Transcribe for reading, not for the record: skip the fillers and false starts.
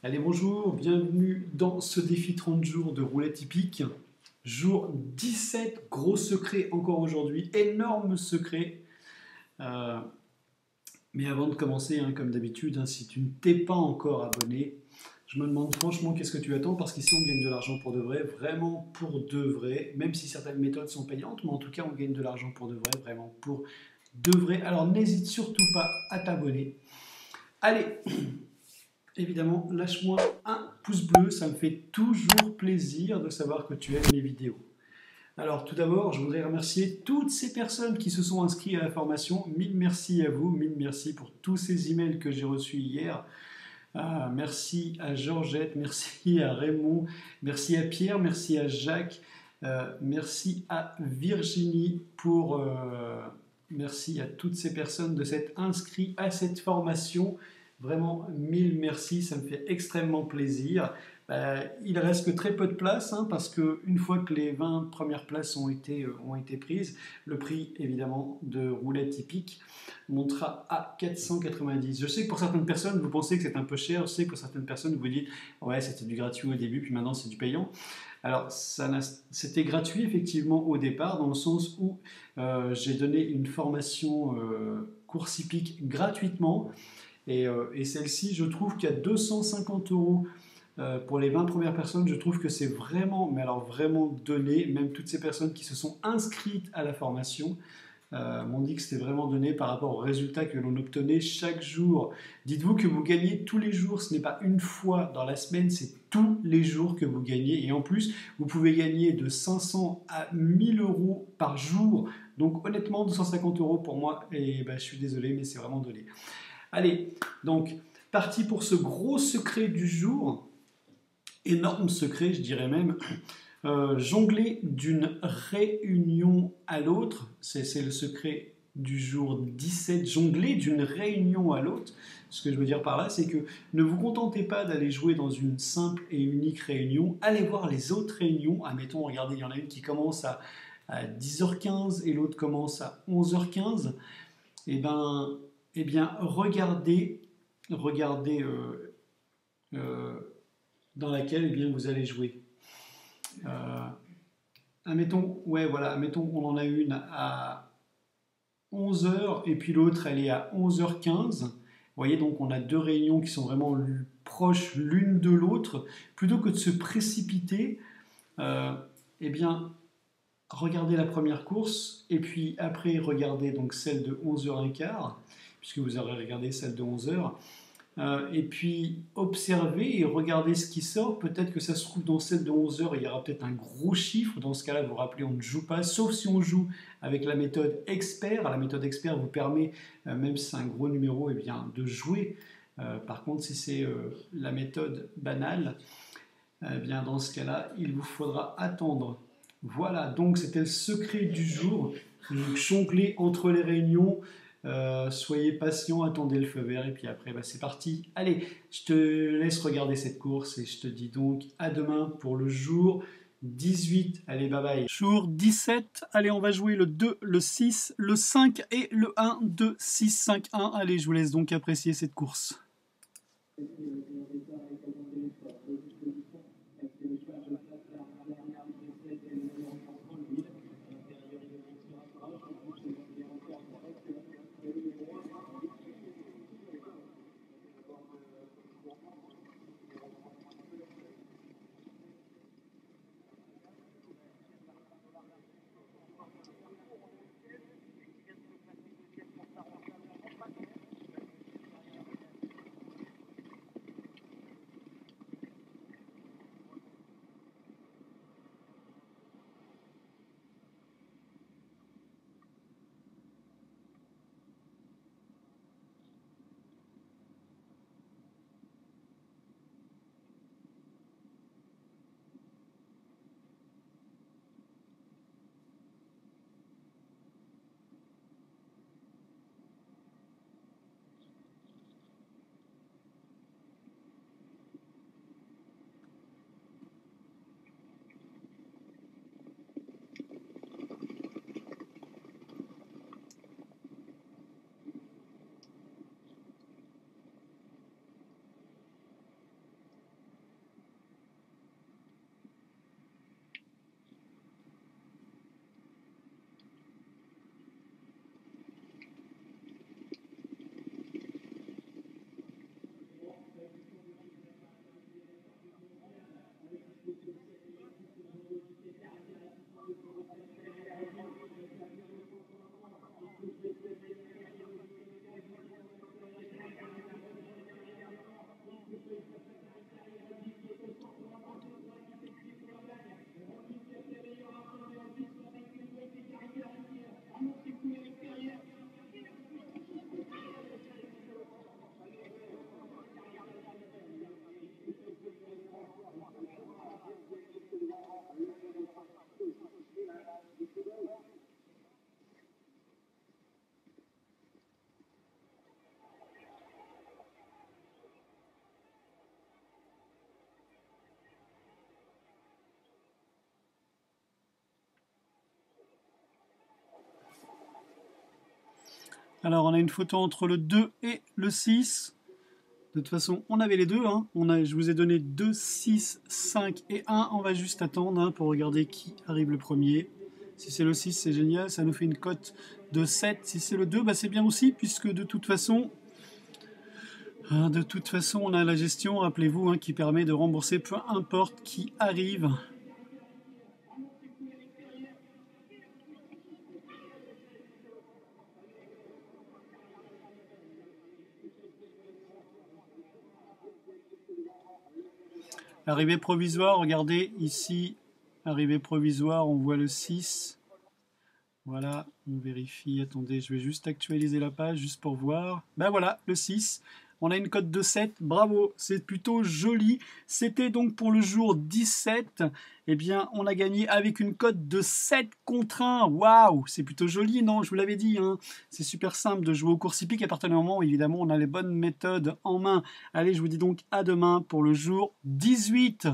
Allez, bonjour, bienvenue dans ce défi 30 jours de roulette hippique. Jour 17, gros secret encore aujourd'hui, énorme secret. Euh, mais avant de commencer, comme d'habitude, si tu ne t'es pas encore abonné, je me demande franchement qu'est-ce que tu attends, parce qu'ici on gagne de l'argent pour de vrai, vraiment pour de vrai, même si certaines méthodes sont payantes, mais en tout cas on gagne de l'argent pour de vrai, vraiment pour de vrai. Alors n'hésite surtout pas à t'abonner. Allez, évidemment, lâche-moi un pouce bleu, ça me fait toujours plaisir de savoir que tu aimes mes vidéos. Alors tout d'abord, je voudrais remercier toutes ces personnes qui se sont inscrites à la formation. Mille merci à vous, mille merci pour tous ces emails que j'ai reçus hier. Merci à Georgette, merci à Raymond, merci à Pierre, merci à Jacques, merci à Virginie merci à toutes ces personnes de s'être inscrites à cette formation. Vraiment, mille merci, ça me fait extrêmement plaisir. Il reste que très peu de place, parce qu'une fois que les 20 premières places ont été prises, le prix évidemment de roulette typique montera à 490. Je sais que pour certaines personnes, vous pensez que c'est un peu cher. Je sais que pour certaines personnes, vous dites ouais, c'était du gratuit au début, puis maintenant c'est du payant. Alors, c'était gratuit effectivement au départ, dans le sens où j'ai donné une formation course hippique gratuitement. Et celle-ci, je trouve qu'à 250 euros pour les 20 premières personnes, je trouve que c'est vraiment, mais alors vraiment donné. Même toutes ces personnes qui se sont inscrites à la formation m'ont dit que c'était vraiment donné par rapport aux résultats que l'on obtenait chaque jour. Dites-vous que vous gagnez tous les jours, ce n'est pas une fois dans la semaine, c'est tous les jours que vous gagnez. Et en plus, vous pouvez gagner de 500 à 1000 euros par jour. Donc honnêtement, 250 euros pour moi, et je suis désolé, mais c'est vraiment donné. Allez, donc, parti pour ce gros secret du jour, énorme secret, je dirais même. Jongler d'une réunion à l'autre, c'est le secret du jour 17, jongler d'une réunion à l'autre. Ce que je veux dire par là, c'est que ne vous contentez pas d'aller jouer dans une simple et unique réunion, allez voir les autres réunions. Admettons, regardez, il y en a une qui commence à 10h15 et l'autre commence à 11h15. Eh bien, regardez dans laquelle vous allez jouer. Admettons, on en a une à 11h et puis l'autre elle est à 11h15. Vous voyez, donc on a deux réunions qui sont vraiment proches l'une de l'autre. Plutôt que de se précipiter, eh bien, regardez la première course et puis après regardez donc celle de 11h15, puisque vous aurez regardé celle de 11h. Et puis observez et regardez ce qui sort. Peut-être que ça se trouve dans celle de 11h, il y aura peut-être un gros chiffre. Dans ce cas-là, vous vous rappelez, on ne joue pas, sauf si on joue avec la méthode expert. La méthode expert vous permet, même si c'est un gros numéro, de jouer. Par contre, si c'est la méthode banale, dans ce cas-là, il vous faudra attendre. Voilà, donc c'était le secret du jour. Jongler entre les réunions. Soyez patient, attendez le feu vert et puis après c'est parti. Allez, je te laisse regarder cette course et je te dis donc à demain pour le jour 18. Allez, bye bye. Jour 17, allez, on va jouer le 2, le 6, le 5 et le 1, 2, 6, 5, 1. Allez, je vous laisse donc apprécier cette course. Alors, on a une photo entre le 2 et le 6. De toute façon, on avait les deux. Hein. Je vous ai donné 2, 6, 5 et 1. On va juste attendre hein, pour regarder qui arrive le premier. Si c'est le 6, c'est génial. Ça nous fait une cote de 7. Si c'est le 2, bah c'est bien aussi, puisque de toute façon, on a la gestion, rappelez-vous, hein, qui permet de rembourser peu importe qui arrive. Arrivée provisoire, regardez ici, arrivée provisoire, on voit le 6. Voilà, on vérifie, attendez, je vais juste actualiser la page juste pour voir. Ben voilà, le 6. On a une cote de 7, bravo, c'est plutôt joli. C'était donc pour le jour 17. Eh bien, on a gagné avec une cote de 7 contre 1. Waouh, c'est plutôt joli, non? Je vous l'avais dit, hein. C'est super simple de jouer aux courses hippiques à partir du moment où, évidemment, on a les bonnes méthodes en main. Allez, je vous dis donc à demain pour le jour 18.